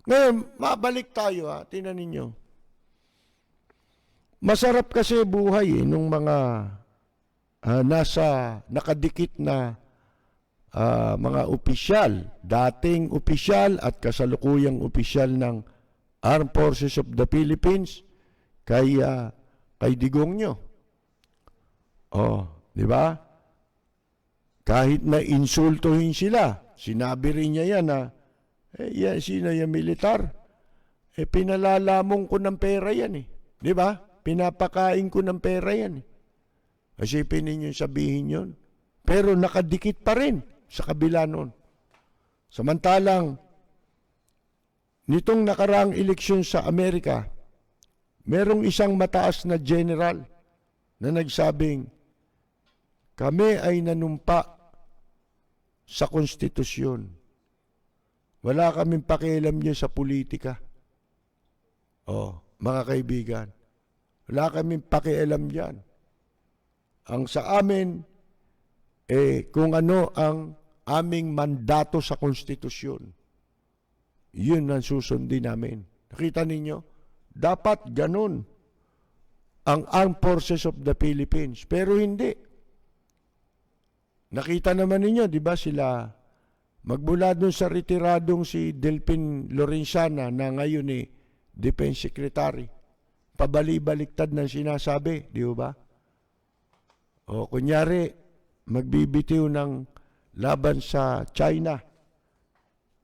Ngayon, mabalik tayo ha, tingnan ninyo. Masarap kasi buhay nung mga nasa nakadikit na mga opisyal, dating opisyal at kasalukuyang opisyal ng Armed Forces of the Philippines kay Digong nyo. Oh, di ba? Kahit na insultuhin sila, sinabi rin niya yan na, yan, sino yung militar? Pinalalamong ko ng pera yan eh. Di ba? Pinapakain ko ng pera yan eh. Isipin ninyo sabihin yun. Pero nakadikit pa rin sa kabila nun. Samantalang, nitong nakaraang eleksyon sa Amerika, merong isang mataas na general na nagsabing, kami ay nanumpa sa konstitusyon. Wala kaming pakialam niyo sa politika. Oh, mga kaibigan, wala kaming pakialam diyan. Ang sa amin, kung ano ang aming mandato sa konstitusyon, yun ang susundin namin. Nakita ninyo? Dapat ganun ang Armed Forces of the Philippines. Pero hindi. Nakita naman ninyo, di ba sila, magmula dun sa retiradong si Delpin Lorenzana na ngayon Defense Secretary, pabali-baliktad ng sinasabi, di ba? O kunyari, magbibitiw ng laban sa China.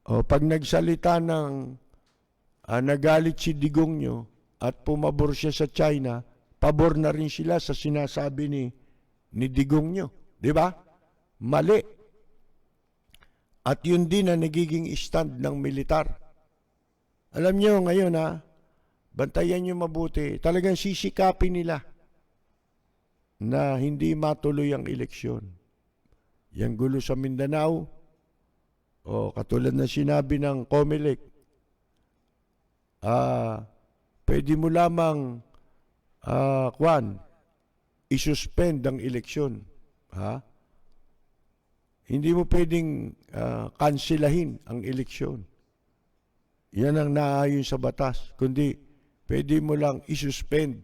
O pag nagsalita ng nagalit si Digong nyo at pumabor siya sa China, pabor na rin sila sa sinasabi ni Digong nyo. Di ba? Mali. At yun din ang nagiging stand ng militar. Alam nyo ngayon bantayan nyo mabuti, talagang sisikapin nila na hindi matuloy ang eleksyon. Yang gulo sa Mindanao, katulad na sinabi ng COMELEC, pwede mo lamang isuspend ang eleksyon. Hindi mo pwedeng kanselahin ang eleksyon. Yan ang naayon sa batas. Kundi, pwede mo lang isuspend.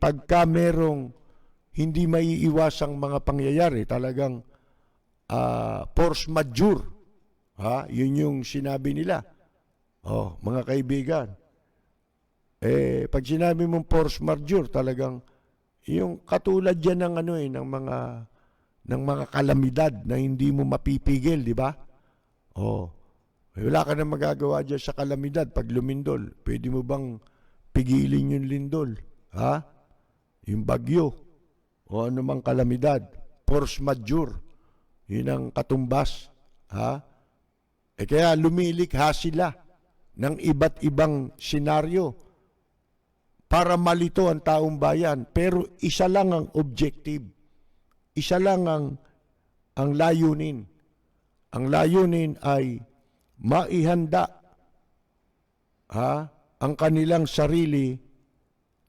Pagka merong hindi maiiwasang mga pangyayari, talagang force majeure. Yun yung sinabi nila. Mga kaibigan. Pag sinabi mong force majeure, talagang yung katulad yan ng mga kalamidad na hindi mo mapipigil, di ba? Wala ka na magagawa dyan sa kalamidad pag lumindol. Pwede mo bang pigilin yung lindol? Yung bagyo o anumang kalamidad. Force majeure. Yun ang katumbas. Kaya lumilikha sila ng iba't ibang senaryo para malito ang taong bayan. Pero isa lang ang objective. Isa lang ang layunin. Ang layunin ay maihanda ang kanilang sarili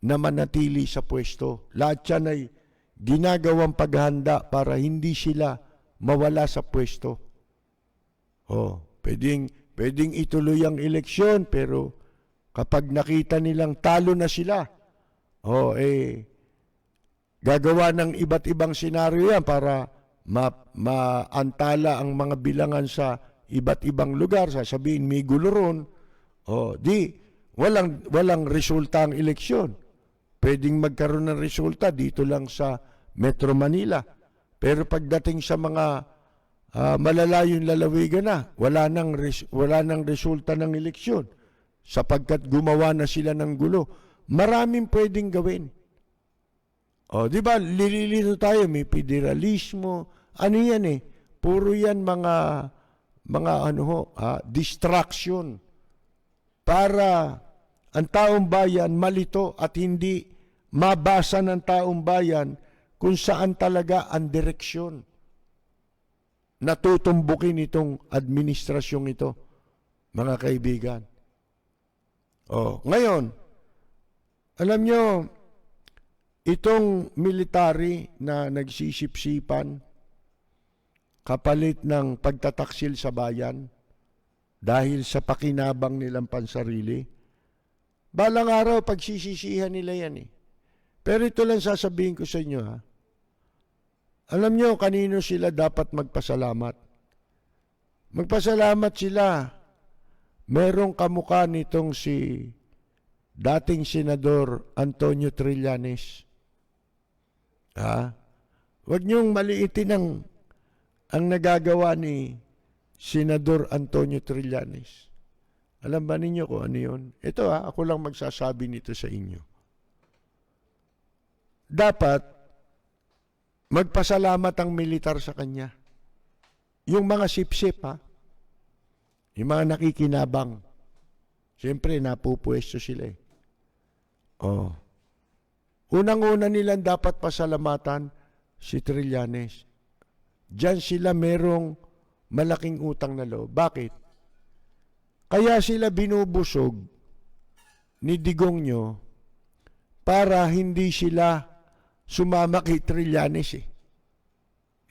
na manatili sa pwesto. Lahat yan ay ginagawang paghahanda para hindi sila mawala sa pwesto. Pwedeng ituloy ang eleksyon, pero kapag nakita nilang talo na sila, gagawa ng iba't ibang senaryo yan para maantala ang mga bilangan sa iba't ibang lugar. Sasabihin, may gulo ron. Walang resulta ang eleksyon. Pwedeng magkaroon ng resulta dito lang sa Metro Manila. Pero pagdating sa mga malalayong lalawigan na, wala nang resulta ng eleksyon sapagkat gumawa na sila ng gulo. Maraming pwedeng gawin. Di ba, lililito tayo, may federalismo. Ano yan Puro yan mga distraction para ang taong bayan malito at hindi mabasa ng taong bayan kung saan talaga ang direksyon na tutumbukin itong administrasyong ito, mga kaibigan. Ngayon, alam nyo, itong military na nagsisipsipan kapalit ng pagtataksil sa bayan, dahil sa pakinabang nilang pansarili. Balang araw, pagsisisihan nila yan eh. Pero ito lang sasabihin ko sa inyo ha. Alam nyo kanino sila dapat magpasalamat? Magpasalamat sila. Merong kamukha nitong si dating Senador Antonio Trillanes. Huwag niyong maliitin ang nagagawa ni Senador Antonio Trillanes. Alam ba ninyo kung ano yun? Ito ako lang magsasabi nito sa inyo. Dapat magpasalamat ang militar sa kanya. Yung mga sip-sip yung mga nakikinabang. Siyempre, napupwesto sila eh. Unang-una nilang dapat pasalamatan si Trillanes. Diyan sila merong malaking utang na loob. Bakit? Kaya sila binubusog ni Digongyo para hindi sila sumama kay Trillanes eh.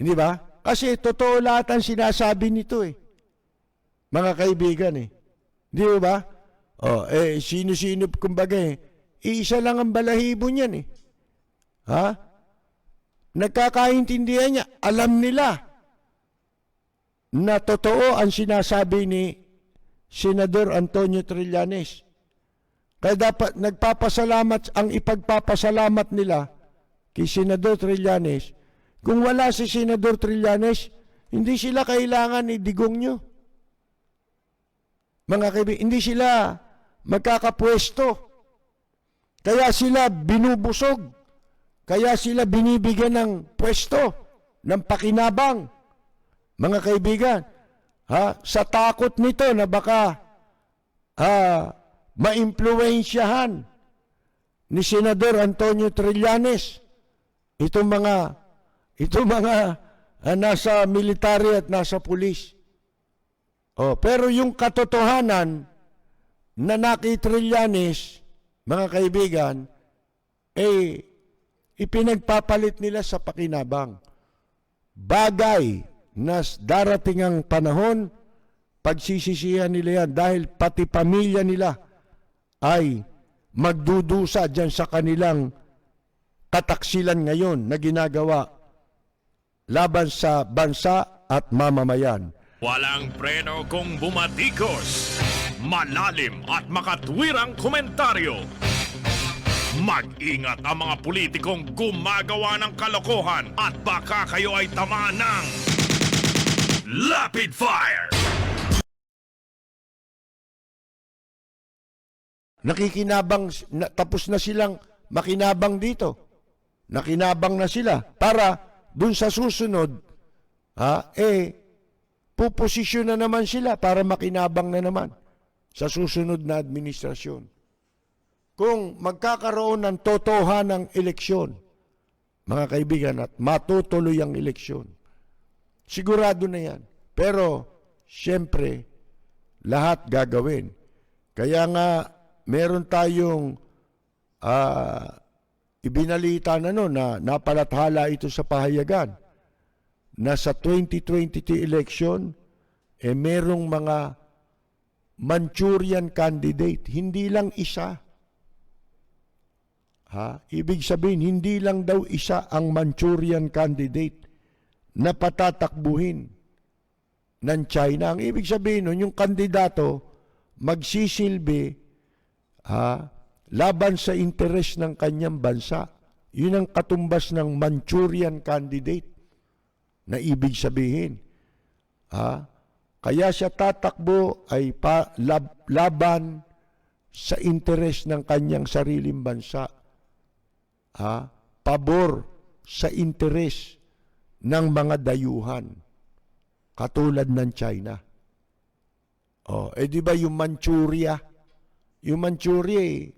Hindi ba? Kasi totoo lahat ang sinasabi nito eh. Mga kaibigan eh. Hindi ba? Sino-sino kumbaga eh. Iisa lang ang balahibo niyan eh. Nagkakaintindihan niya. Alam nila na totoo ang sinasabi ni Senador Antonio Trillanes. Kaya dapat nagpapasalamat, ang ipagpapasalamat nila kay Senador Trillanes. Kung wala si Senador Trillanes, hindi sila kailangan ni Digongyo. Mga kaibigan, hindi sila magkakapwesto. Kaya sila binubusog. Kaya sila binibigyan ng pwesto, ng pakinabang. Mga kaibigan, sa takot nito na baka maimpluwensyahan ni Senador Antonio Trillanes itong mga nasa military at nasa pulis. Pero yung katotohanan na Trillanes, mga kaibigan, ipinagpapalit nila sa pakinabang. Bagay na darating ang panahon, pagsisisihan nila yan dahil pati pamilya nila ay magdudusa dyan sa kanilang kataksilan ngayon na ginagawa laban sa bansa at mamamayan. Walang preno kung bumatikos. Malalim at makatwirang komentaryo. Mag-ingat ang mga politikong gumagawa ng kalokohan at baka kayo ay tamaan ng Rapid Fire! Nakikinabang, tapos na silang makinabang dito. Nakinabang na sila para dun sa susunod, puposisyon na naman sila para makinabang na naman sa susunod na administrasyon. Kung magkakaroon ng totohanang eleksyon, mga kaibigan, at matutuloy ang eleksyon, sigurado na yan. Pero, siyempre, lahat gagawin. Kaya nga, meron tayong ibinalita na napalathala ito sa pahayagan na sa 2022 election, merong mga Manchurian candidate, hindi lang isa. Ibig sabihin, hindi lang daw isa ang Manchurian candidate na patatakbuhin ng China. Ang ibig sabihin nun, yung kandidato magsisilbi laban sa interes ng kanyang bansa. Yun ang katumbas ng Manchurian candidate na ibig sabihin. Kaya siya tatakbo ay laban sa interes ng kanyang sariling bansa. Pabor sa interes ng mga dayuhan katulad ng China. Di ba yung Manchuria? Yung Manchuria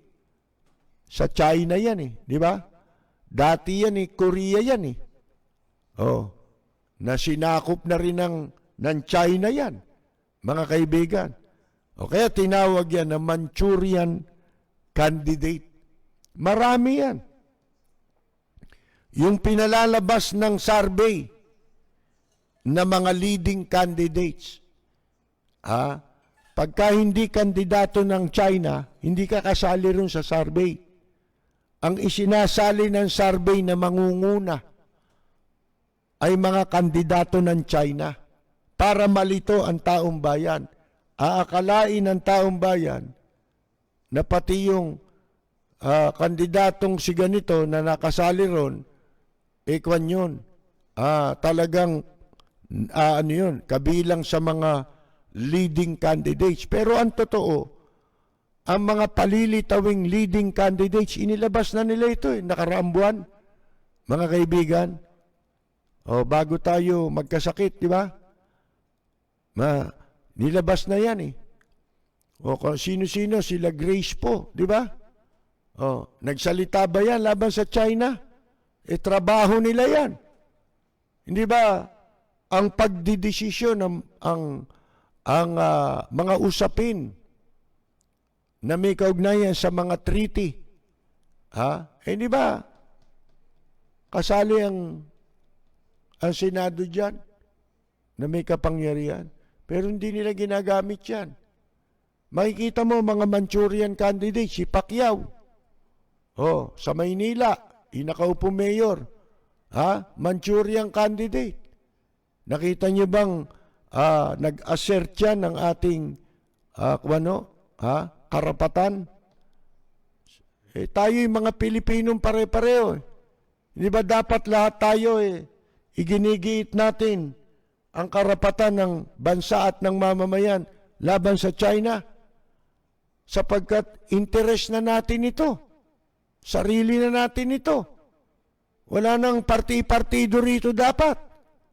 sa China yan di ba? Dati yan Korea yan na sinakop na rin ng China yan, mga kaibigan. Kaya tinawag yan na Manchurian candidate. Marami yan. Yung pinalalabas ng survey na mga leading candidates, pagka hindi kandidato ng China, hindi ka kasali rin sa survey. Ang isinasali ng survey na mangunguna ay mga kandidato ng China para malito ang taong bayan. Aakalain ng taong bayan na pati yung kandidatong si ganito na nakasali ron, kwan yun, talagang ano yun, kabilang sa mga leading candidates. Pero ang totoo, ang mga palilitawing leading candidates, inilabas na nila ito nakaraang buwan, mga kaibigan. Bago tayo magkasakit, di ba? Nilabas na yan kung sino-sino, sila Grace po, di ba? Nagsalita ba yan laban sa China? Trabaho nila yan. Hindi ba ang pagdidesisyon ang mga usapin na may kaugnayan sa mga treaty, hindi ba kasali ang Senado dyan na may kapangyarihan? Pero hindi nila ginagamit yan. Makikita mo mga Manchurian candidates, si Pacquiao. Sa Maynila, inakaupo mayor. Manchurian candidate. Nakita niyo bang nag-assert yan ng ating karapatan? Tayo yung mga Pilipinong pare-pareho. Hindi ba dapat lahat tayo iginigiit natin ang karapatan ng bansa at ng mamamayan laban sa China? Sapagkat interes na natin ito. Sarili na natin ito. Wala nang parti-partido rito dapat.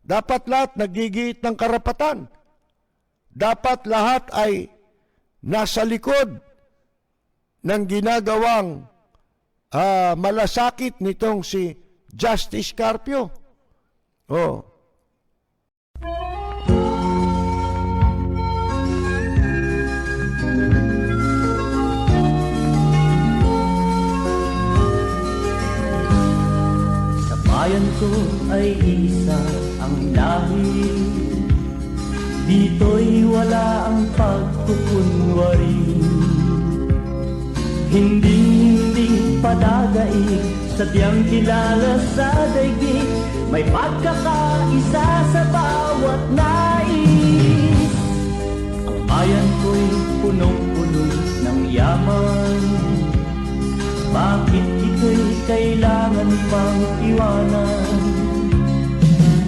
Dapat lahat nagigiit ng karapatan. Dapat lahat ay nasa likod ng ginagawang malasakit nitong si Justice Carpio. Sa bayan ko ay isa ang lahi, dito'y wala ang pagkukunwari. Hindi padadaig, sadyang kilala sa daigdig, may pagkakaisa sa bawat nais. Ang bayan ko'y punong-puno ng yaman, bakit ito'y kailangan pang iwanan?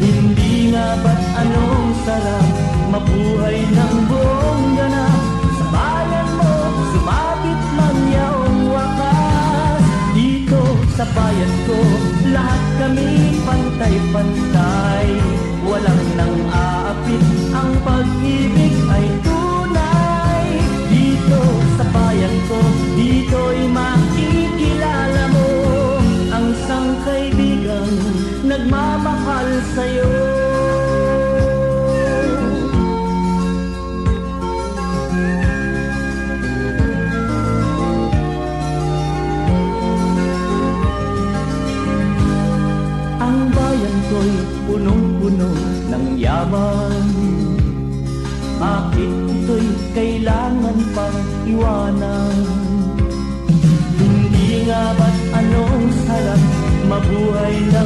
Hindi nga ba't anong sarap mabuhay ng buong ganap? Sa bayan mo, sumapit man yaong wakas. Dito sa bayan ko, lahat kami pantay-pantay. Walang nang aapit, ang pag-ibig ay tunay. Dito sa bayan ko, dito'y makikilala mo ang isang kaibigang nagmamahal sa'yo. Ang bayan ko'y punong-puno ng yaman, bakit ito'y kailangan pang iwanan? Hindi nga ba't anong sarap mabuhay na